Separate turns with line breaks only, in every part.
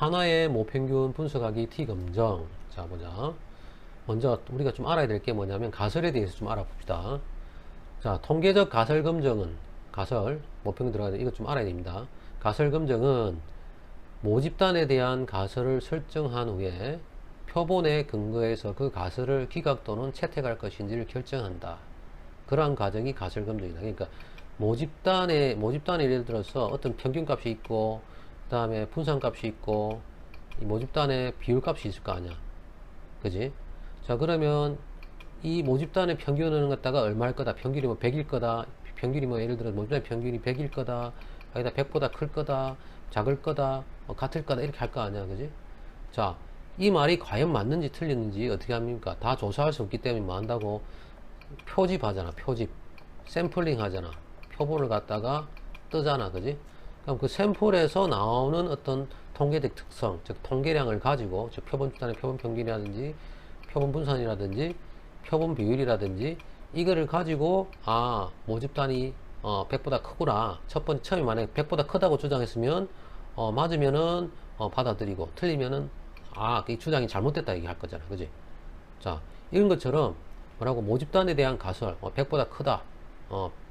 하나의 모평균 분석하기 T 검정. 자, 보자. 먼저 우리가 좀 알아야 될 게 뭐냐면 가설에 대해서 좀 알아봅시다. 자, 통계적 가설 검정은 가설 모평균 들어가야 돼. 이거 좀 알아야 됩니다. 가설 검정은 모집단에 대한 가설을 설정한 후에 표본에 근거해서 그 가설을 기각 또는 채택할 것인지를 결정한다. 그러한 과정이 가설 검증이다. 그러니까 모집단에 예를 들어서 어떤 평균값이 있고 그 다음에 분산값이 있고 이 모집단에 비율값이 있을 거 아니야. 그지? 자, 그러면 이 모집단의 평균을 갖다가 얼마일 거다. 평균이 뭐 100일 거다. 평균이 뭐 예를 들어 모집단의 평균이 100일 거다. 여기다 100보다 클 거다. 작을 거다. 같을 거다. 이렇게 할 거 아니야. 그지? 자, 이 말이 과연 맞는지 틀렸는지 어떻게 합니까? 다 조사할 수 없기 때문에 뭐 한다고? 표집하잖아. 표집. 샘플링 하잖아. 표본을 갖다가 뜨잖아. 그지? 그럼 그 샘플에서 나오는 어떤 통계적 특성, 즉 통계량을 가지고, 즉 표본집단의 표본 평균이라든지 표본 분산이라든지 표본 비율이라든지 이거를 가지고 모집단이 100보다 크구나. 처음에 만약에 100보다 크다고 주장했으면 맞으면은 받아들이고 틀리면은 이 주장이 잘못됐다 얘기할 거잖아. 그지? 자, 이런 것처럼 뭐라고 모집단에 대한 가설 100보다 크다.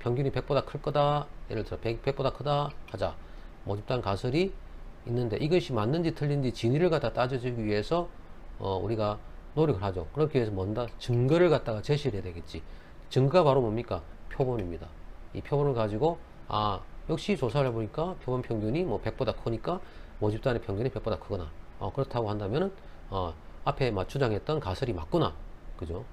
평균이 100보다 클 거다. 예를 들어 100보다 크다 하자. 모집단 가설이 있는데 이것이 맞는지 틀린지 진위를 갖다 따져주기 위해서 우리가 노력을 하죠. 그렇기 위해서 뭔가 증거를 갖다가 제시를 해야 되겠지. 증거가 바로 뭡니까? 표본입니다. 이 표본을 가지고 역시 조사를 해보니까 표본 평균이 뭐 100보다 크니까 모집단의 평균이 100보다 크거나 그렇다고 한다면은 앞에 주장했던 가설이 맞구나. 그죠?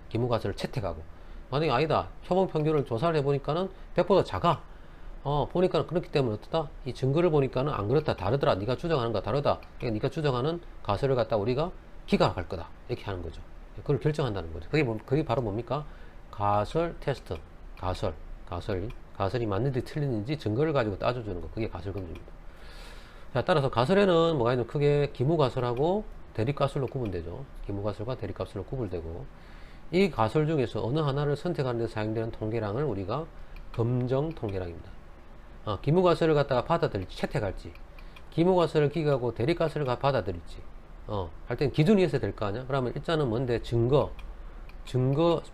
기무가설을 채택하고 만약에 아니다. 표본 평균을 조사를 해보니까는 100보다 작아. 보니까 그렇기 때문에 어떻다? 이 증거를 보니까는 안 그렇다. 다르더라. 네가 주장하는 거 다르다. 그러니까 네가 주장하는 가설을 갖다 우리가 기각할 거다. 이렇게 하는 거죠. 그걸 결정한다는 거죠. 그게 바로 뭡니까? 가설 테스트. 가설이 맞는지 틀리는지 증거를 가지고 따져주는 거. 그게 가설 검증입니다. 자, 따라서 가설에는 뭐가 있는 크게 기무가설하고 대립가설로 구분되죠. 기무가설과 대립가설로 구분되고 이 가설 중에서 어느 하나를 선택하는 데 사용되는 통계량을 우리가 검정 통계량입니다. 기무가설을 갖다가 받아들일지 채택할지 기무가설을 기각하고 대립가설을 받아들일지 할 때는 기준이 있어야 될 거 아니야. 그러면 일단은 뭔데 증거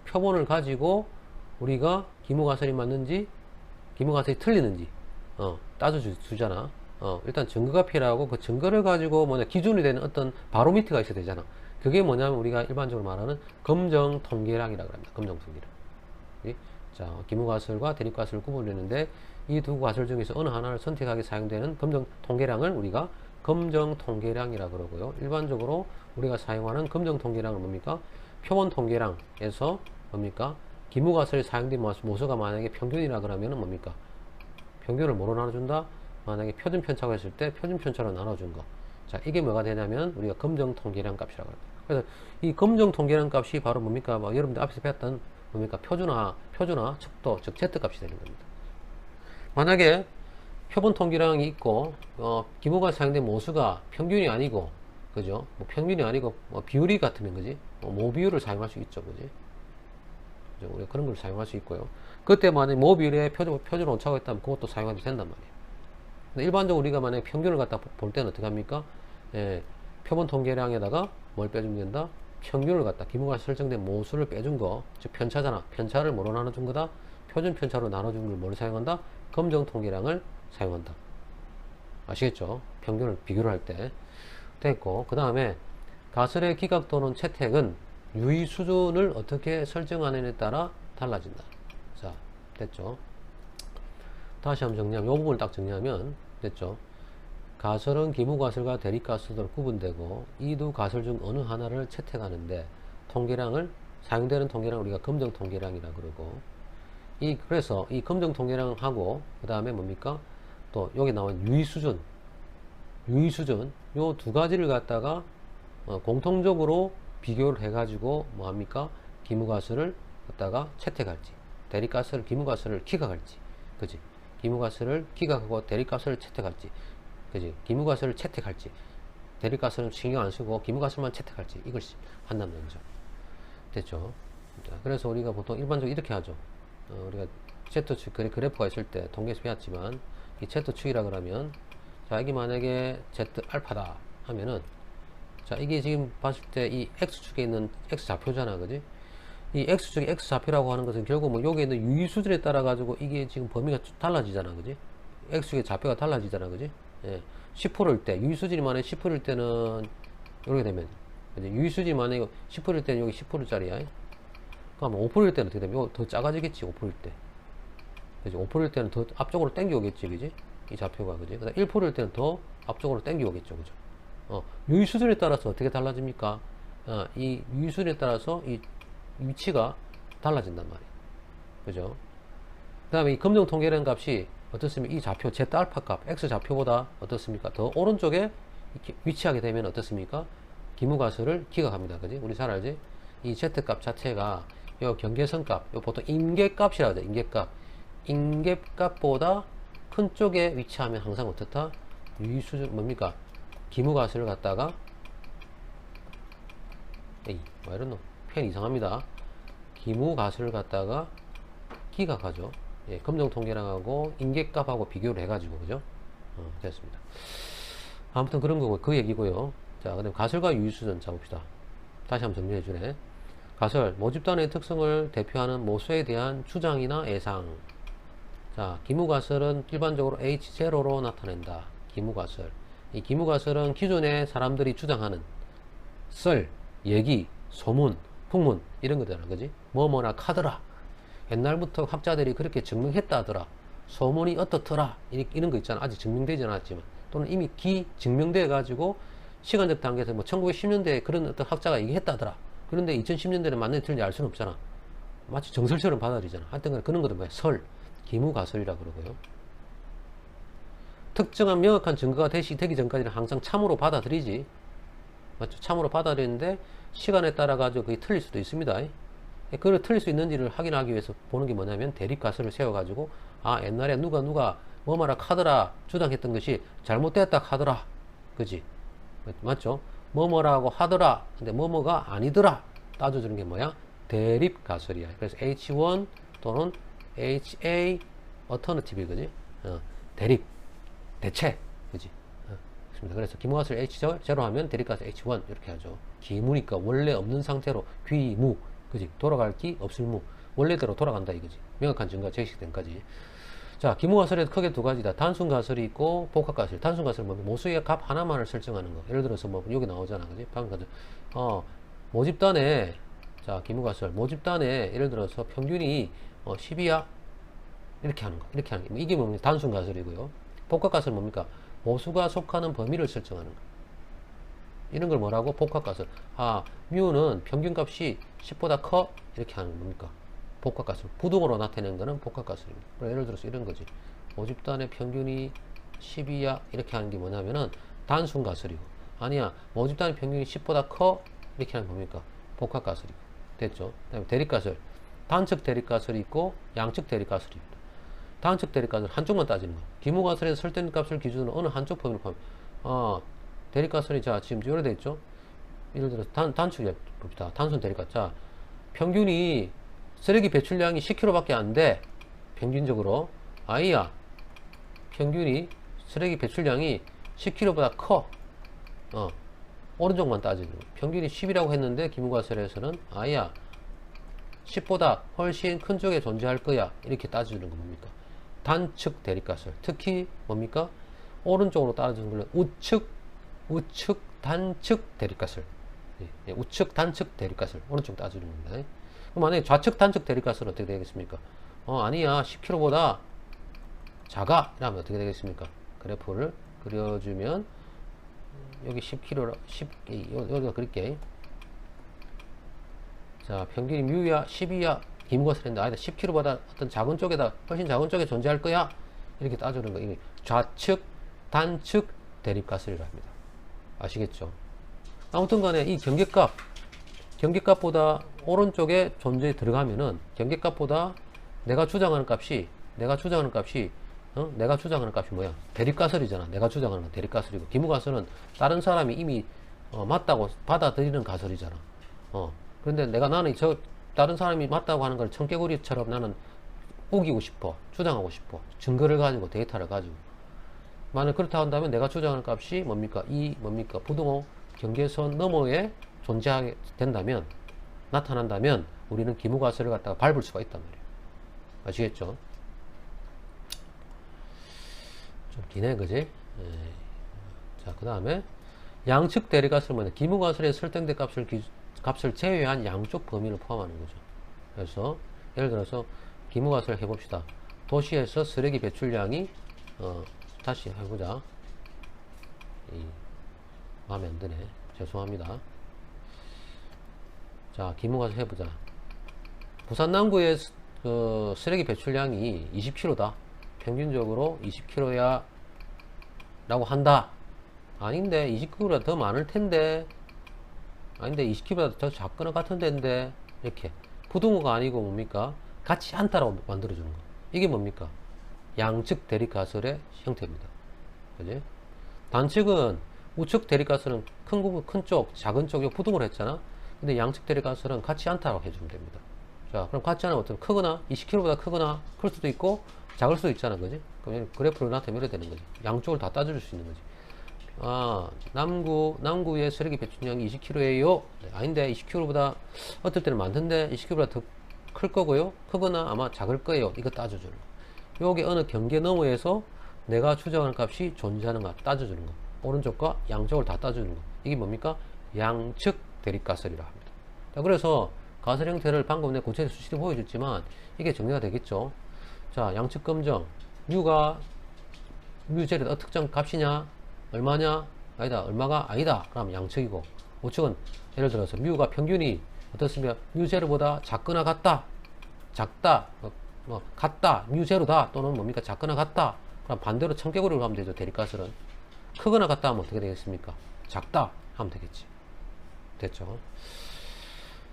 표본을 가지고 우리가 기무가설이 맞는지 기무가설이 틀리는지 따져주잖아. 일단 증거가 필요하고 그 증거를 가지고 기준이 되는 어떤 바로미터가 있어야 되잖아. 그게 뭐냐면 우리가 일반적으로 말하는 검정 통계량이라고 합니다. 검정 통계량. 자, 기무가설과 대립가설을 구분하는데 이 두 가설 중에서 어느 하나를 선택하게 사용되는 검정 통계량을 우리가 검정 통계량이라고 그러고요. 일반적으로 우리가 사용하는 검정 통계량은 뭡니까? 표본 통계량에서 뭡니까? 기무가설이 사용된 모수가 만약에 평균이라 그러면 뭡니까? 평균을 뭐로 나눠준다? 만약에 표준 편차가 있을 때 표준 편차로 나눠준 거. 자, 이게 뭐가 되냐면 우리가 검정 통계량 값이라고 합니다. 그래서 이 검정 통계량 값이 바로 뭡니까? 여러분들 앞에서 배웠던 뭡니까? 표준화, 척도, 즉 Z 값이 되는 겁니다. 만약에 표본 통계량이 있고 기무가 사용된 모수가 평균이 아니고 그죠? 평균이 아니고 비율이 같으면 그지? 모비율을 사용할 수 있죠, 그지? 그죠? 우리가 그런 걸 사용할 수 있고요. 그때 만약에 모비율에 표준 오차가 있다면 그것도 사용해도 된단 말이에요. 근데 일반적으로 우리가 만약에 평균을 갖다 볼 때는 어떻게 합니까? 표본 통계량에다가 뭘 빼주면 된다? 평균을 갖다 기무가 설정된 모수를 빼준 거, 즉 편차잖아. 편차를 뭐로 나눠준 거다? 표준 편차로 나눠준 걸 뭘 사용한다? 검정 통계량을 사용한다. 아시겠죠? 평균을 비교를 할 때 됐고, 그 다음에 가설의 기각 또는 채택은 유의 수준을 어떻게 설정하느냐에 따라 달라진다. 자, 됐죠? 다시 한번 정리하면, 이 부분을 딱 정리하면 됐죠? 가설은 기무가설과 대립가설로 구분되고 이 두 가설 중 어느 하나를 채택하는데 사용되는 통계량을 우리가 검정 통계량이라 그러고 그래서 이 검정 통계량하고 그 다음에 뭡니까? 또 여기 나온 유의수준 요 두 가지를 갖다가 공통적으로 비교를 해가지고 뭐합니까? 기무가설을 갖다가 채택할지 기무가설을 기각할지 그지? 기무가설을 기각하고 대립가설을 채택할지 그지? 기무가설을 채택할지 대립가설은 신경 안 쓰고 기무가설만 채택할지 이걸 한다는 거죠. 됐죠? 그래서 우리가 보통 일반적으로 이렇게 하죠. 우리가 Z축 그래프가 있을 때 통계에서 배웠지만 이 Z축이라 그러면 자, 이게 만약에 Z 알파다. 하면은, 자, 이게 지금 봤을 때 이 X축에 있는 X좌표잖아. 그지? 이 X축의 X좌표라고 하는 것은 결국 뭐 여기에 있는 유의수준에 따라 가지고 이게 지금 범위가 달라지잖아. 그지? X축의 좌표가 달라지잖아. 그지? 예. 10%일 때, 유의수준이 만약에 10%일 때는, 이렇게 되면, 그지? 유의수준이 만약에 10%일 때는 여기 10%짜리야. 그럼 5%일 때는 어떻게 되면, 이거 더 작아지겠지, 5%일 때. 그지? 5%일 때는 더 앞쪽으로 당겨오겠지, 그지? 이 좌표가, 그지? 그다음 1%일 때는 더 앞쪽으로 당겨오겠죠, 그죠? 유의수준에 따라서 어떻게 달라집니까? 이 유의수준에 따라서 이 위치가 달라진단 말이에요. 그죠? 그 다음에 이 검정 통계라는 값이 어떻습니까? 이 좌표, 제타 알파 값, x 좌표보다 어떻습니까? 더 오른쪽에 위치하게 되면 어떻습니까? 기무가설을 기각합니다. 그지? 우리 잘 알지? 이 z 값 자체가 요 경계선 값, 요 보통 임계값이라고 하죠. 임계값. 임계값보다 큰 쪽에 위치하면 항상 어떻다? 유의수준, 뭡니까? 기무가설을 갖다가, 에이, 뭐 이런 놈. 편 이상합니다. 기무가설을 갖다가 기각하죠. 예, 검정 통계량하고 임계값하고 비교를 해가지고, 그죠? 됐습니다. 아무튼 그런 거고, 그 얘기고요. 자, 그 다음 가설과 유의수준 잡읍시다. 다시 한번 정리해 주네. 가설, 모집단의 특성을 대표하는 모수에 대한 주장이나 예상. 자, 기무가설은 일반적으로 H0로 나타낸다. 기무가설. 이 기무가설은 기존에 사람들이 주장하는 썰, 얘기, 소문, 풍문, 이런 거잖아. 그지? 뭐뭐나 카더라. 옛날부터 학자들이 그렇게 증명했다더라. 소문이 어떻더라. 이런 거 있잖아. 아직 증명되지 않았지만. 또는 이미 증명돼 가지고 시간적 단계에서 뭐 1910년대에 그런 어떤 학자가 얘기했다더라. 그런데 2010년대는 맞는지 틀린지 알 수는 없잖아. 마치 정설처럼 받아들이잖아. 하여튼 그런 것도 뭐야? 설, 기무가설이라 그러고요. 특정한 명확한 증거가 되기 전까지는 항상 참으로 받아들이지. 맞죠? 참으로 받아들이는데 시간에 따라 가지고 그게 틀릴 수도 있습니다. 그걸 틀릴 수 있는지를 확인하기 위해서 보는 게 뭐냐면 대립가설을 세워가지고 옛날에 누가 뭐마라 카더라 주장했던 것이 잘못됐다 카더라. 그지? 맞죠? 뭐뭐라고 하더라. 근데 뭐뭐가 아니더라. 따져주는 게 뭐야? 대립가설이야. 그래서 H1 또는 HA alternative, 그지? 대립, 대체, 그지? 그래서 기무가설 H0 하면 대립가설 H1 이렇게 하죠. 기무니까 원래 없는 상태로 귀무, 그지? 돌아갈 기 없을 무, 원래대로 돌아간다 이거지. 명확한 증거가 제시된까지. 자, 기무가설에도 크게 두 가지다. 단순가설이 있고 복합가설. 단순가설은 뭐 모수의 값 하나만을 설정하는 거. 예를 들어서 뭐 여기 나오잖아, 그지? 방금 모집단에, 자, 기무가설 모집단에 예를 들어서 평균이 10이야 이렇게 하는 거. 이렇게 하는 거. 이게 뭡니까? 단순가설이고요. 복합가설은 뭡니까? 모수가 속하는 범위를 설정하는 거. 이런 걸 뭐라고? 복합가설. 뮤는 평균값이 10보다 커 이렇게 하는 겁니까? 복합가설. 부등호로 나타내는 거는 복합가설입니다. 예를 들어서 이런 거지. 모집단의 평균이 10이야 이렇게 하는 게 뭐냐면은 단순가설이고, 아니야 모집단의 평균이 10보다 커 이렇게 하는 겁니까? 복합가설이고. 됐죠? 그다음에 대립가설. 단측 대립가설이 있고 양측 대립가설입니다. 단측 대립가설 한쪽만 따지는 거. 기무가설에서 설정 값을 기준으로 어느 한쪽 범위로 포함. 대립가설이 자 지금 요래 돼 있죠. 예를 들어서 단축해 봅시다. 단순 대립가설. 자, 평균이 쓰레기 배출량이 10kg밖에 안 돼. 평균적으로 아이야. 평균이 쓰레기 배출량이 10kg보다 커. 오른쪽만 따지는 거. 평균이 10이라고 했는데 기무가설에서는 아이야 10보다 훨씬 큰 쪽에 존재할 거야. 이렇게 따져주는 거 뭡니까? 단측 대립가설. 특히 뭡니까? 오른쪽으로 따져주는 걸로 우측 단측 대립가설. 우측 단측 대립가설. 오른쪽 따져주는 겁니다. 그럼 만약에 좌측 단측 대립가설은 어떻게 되겠습니까? 아니야 10kg보다 작아. 이러면 어떻게 되겠습니까? 그래프를 그려주면 여기 10kg 여기다 그릴게. 자, 평균이 뮤야 10이야 기무가설인데 아니다 10kg보다 어떤 작은 쪽에다 훨씬 작은 쪽에 존재할 거야 이렇게 따주는 거. 이게 좌측 단측 대립가설이라 합니다. 아시겠죠? 아무튼 간에 이 경계값보다 오른쪽에 존재에 들어가면은 경계값보다 내가 주장하는 값이 뭐야? 대립가설이잖아. 내가 주장하는 건 대립가설이고, 기무가설은 다른 사람이 이미 맞다고 받아들이는 가설이잖아. 그런데 나는 다른 사람이 맞다고 하는 걸 청개구리처럼 나는 우기고 싶어. 주장하고 싶어. 증거를 가지고, 데이터를 가지고. 만약 그렇다 한다면 내가 주장하는 값이 뭡니까? 이 뭡니까? 부등호 경계선 너머에 존재하게 된다면, 나타난다면 우리는 기무가설을 갖다가 밟을 수가 있단 말이에요. 아시겠죠? 좀 기네, 그지? 예. 자, 그 다음에 양측 대리가설은 뭐냐? 기무가설에 설정된 값을 제외한 양쪽 범위를 포함하는 거죠. 그래서 예를 들어서 기무가설을 해봅시다. 도시에서 쓰레기 배출량이 다시 해보자. 마음에 안 드네. 죄송합니다. 자, 기무가설 해보자. 부산 남구의 쓰레기 배출량이 20kg다. 평균적으로 20kg야 라고 한다. 아닌데 20kg보다 더 많을 텐데, 아닌데 20kg보다 더 작거나 같은 데인데, 이렇게 부등호가 아니고 뭡니까? 같지 않다라고 만들어주는 거. 이게 뭡니까? 양측 대립가설의 형태입니다. 그지? 단측은 우측 대립가설은 큰 부분, 큰 쪽, 작은 쪽이 부등호로 했잖아. 근데 양측 대립가설은 같지 않다라고 해주면 됩니다. 자, 그럼 같지 않으면 어떤 크거나 20kg보다 크거나 클 수도 있고 작을 수도 있잖아. 그지? 그럼 그래프를 나타내면 이렇게 되는 거지. 양쪽을 다 따져줄 수 있는 거지. 아, 남구의 쓰레기 배출량이 20kg예요. 네, 아닌데 20kg보다 어떨 때는 많던데 20kg보다 더 클 거고요. 크거나 아마 작을 거예요. 이거 따져주는 거. 요게 어느 경계 너머에서 내가 추정하는 값이 존재하는가 따져주는 거. 오른쪽과 양쪽을 다 따져주는 거. 이게 뭡니까? 양측 대립가설이라 합니다. 자, 그래서 가설 형태를 방금 내 고체의 수식이 보여줬지만 이게 정리가 되겠죠. 자, 양측 검정. 뮤가 뮤제를 특정 값이냐? 얼마냐? 아니다. 얼마가 아니다. 그럼 양측이고, 우측은 예를 들어서 뮤가 평균이 어떻습니까? 뮤제로보다 작거나 같다. 작다. 같다. 뮤제로다. 또는 뭡니까? 작거나 같다. 그럼 반대로 청개구리로 하면 되죠. 대립가설은. 크거나 같다 하면 어떻게 되겠습니까? 작다 하면 되겠지. 됐죠?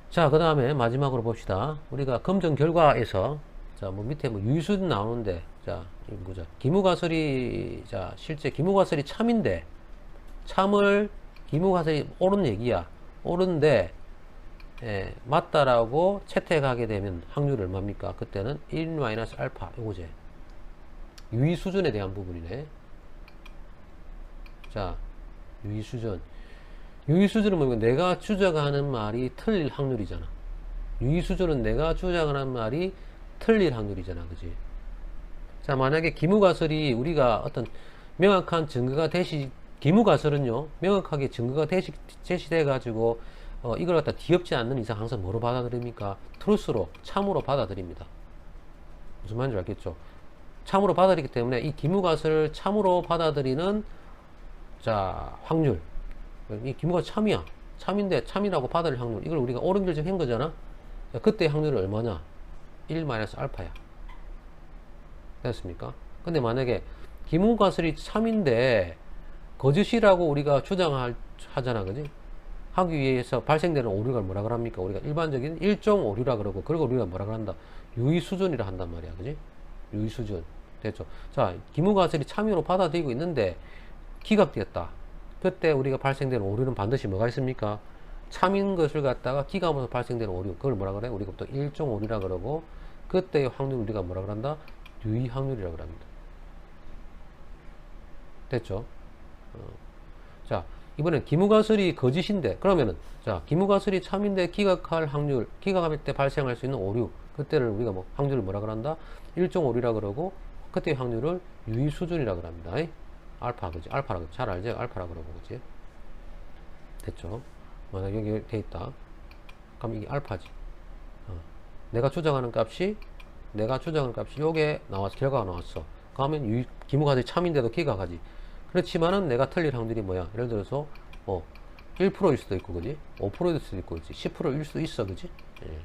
자, 그 다음에 마지막으로 봅시다. 우리가 검증 결과에서, 자, 뭐 밑에 뭐 유의수준 나오는데, 자, 이거 보자. 기무가설이, 자, 실제 기무가설이 참인데, 기무가설이 옳은 얘기야. 옳은데, 예, 맞다라고 채택하게 되면 확률이 얼마입니까? 그때는 1-알파, 요거제. 유의수준에 대한 부분이네. 자, 유의수준. 유의수준은 뭐냐면 내가 주장하는 말이 틀릴 확률이잖아. 유의수준은 내가 주장하는 말이 틀릴 확률이잖아. 그지? 자, 만약에 기무가설이 우리가 어떤 명확한 증거가 기무가설은요, 명확하게 증거가 제시돼 가지고 이걸 갖다 뒤엎지 않는 이상 항상 뭐로 받아들입니까? 트루스로, 참으로 받아들입니다. 무슨 말인지 알겠죠? 참으로 받아들이기 때문에 이 기무가설을 참으로 받아들이는, 자, 확률. 이 기무가 참이야. 참인데 참이라고 받아들일 확률. 이걸 우리가 옳은 결정한 거잖아. 자, 그때 확률이 얼마냐? 1-알파야. 됐습니까? 근데 만약에 기무가설이 참인데 거짓이라고 우리가 주장하잖아. 그지? 하기 위해서 발생되는 오류가 뭐라 그럽니까? 우리가 일반적인 일종 오류라 그러고, 그리고 우리가 뭐라 그런다? 유의수준이라 한단 말이야. 그지? 유의수준. 됐죠? 자, 기무가설이 참여로 받아들이고 있는데 기각되었다. 그때 우리가 발생되는 오류는 반드시 뭐가 있습니까? 참인 것을 갖다가 기각하면서 발생되는 오류. 그걸 뭐라 그래? 우리가 또 일종 오류라 그러고, 그때의 확률 우리가 뭐라 그런다? 유의 확률이라 그럽니다. 됐죠? 자, 이번엔 기무가설이 거짓인데, 그러면은, 자, 기무가설이 참인데 기각할 확률, 기각할 때 발생할 수 있는 오류, 그때를 우리가 뭐, 확률을 뭐라 그런다? 일종 오류라 그러고, 그때의 확률을 유의 수준이라 그럽니다. 알파, 그지? 알파라고, 잘 알지? 알파라 그러고, 그지? 됐죠? 만약 여기 돼 있다. 그럼 이게 알파지. 내가 주장하는 값이 요게 나왔어. 결과가 나왔어. 그러면 기무가설이 참인데도 기각하지. 그렇지만은 내가 틀릴 확률이 뭐야? 예를 들어서 뭐 1%일 수도 있고, 그지? 5%일 수도 있고, 그지? 10%일 수도 있어, 그지? 예.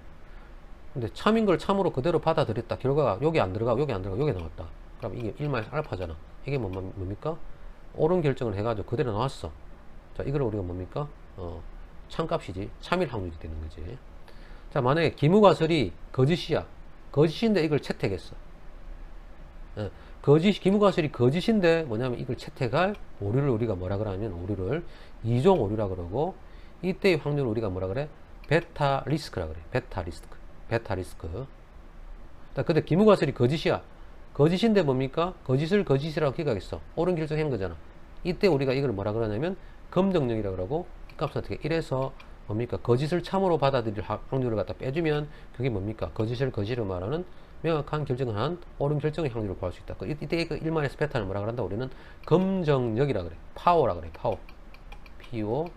근데 참인 걸 참으로 그대로 받아들였다. 결과가 여기 안 들어가, 여기 나왔다. 그럼 이게 1-알파잖아. 이게 뭡니까? 옳은 결정을 해가지고 그대로 나왔어. 자, 이걸 우리가 뭡니까? 참값이지. 참일 확률이 되는 거지. 자, 만약에 기무가설이 거짓이야. 거짓인데 이걸 채택했어. 예. 기무가설이 거짓인데 뭐냐면 이걸 채택할 오류를 우리가 뭐라 그러냐면 오류를 이종 오류라 그러고, 이때의 확률을 우리가 뭐라 그래? 베타 리스크라 그래. 베타 리스크. 근데 기무가설이 거짓이야. 거짓인데 뭡니까? 거짓을 거짓이라고 기각했어. 옳은 결정한 거잖아. 이때 우리가 이걸 뭐라 그러냐면 검정력이라고 그러고, 이 값은 어떻게 1에서 뭡니까? 거짓을 참으로 받아들일 확률을 갖다 빼주면 그게 뭡니까? 거짓을 거짓으로 말하는 명확한 결정을 한 옳은 결정의 확률을 구할 수 있다. 이때 그 1마이너스 베타를 뭐라 그런다? 우리는 검정력이라 그래. 파워라 그래. 파워. POWER.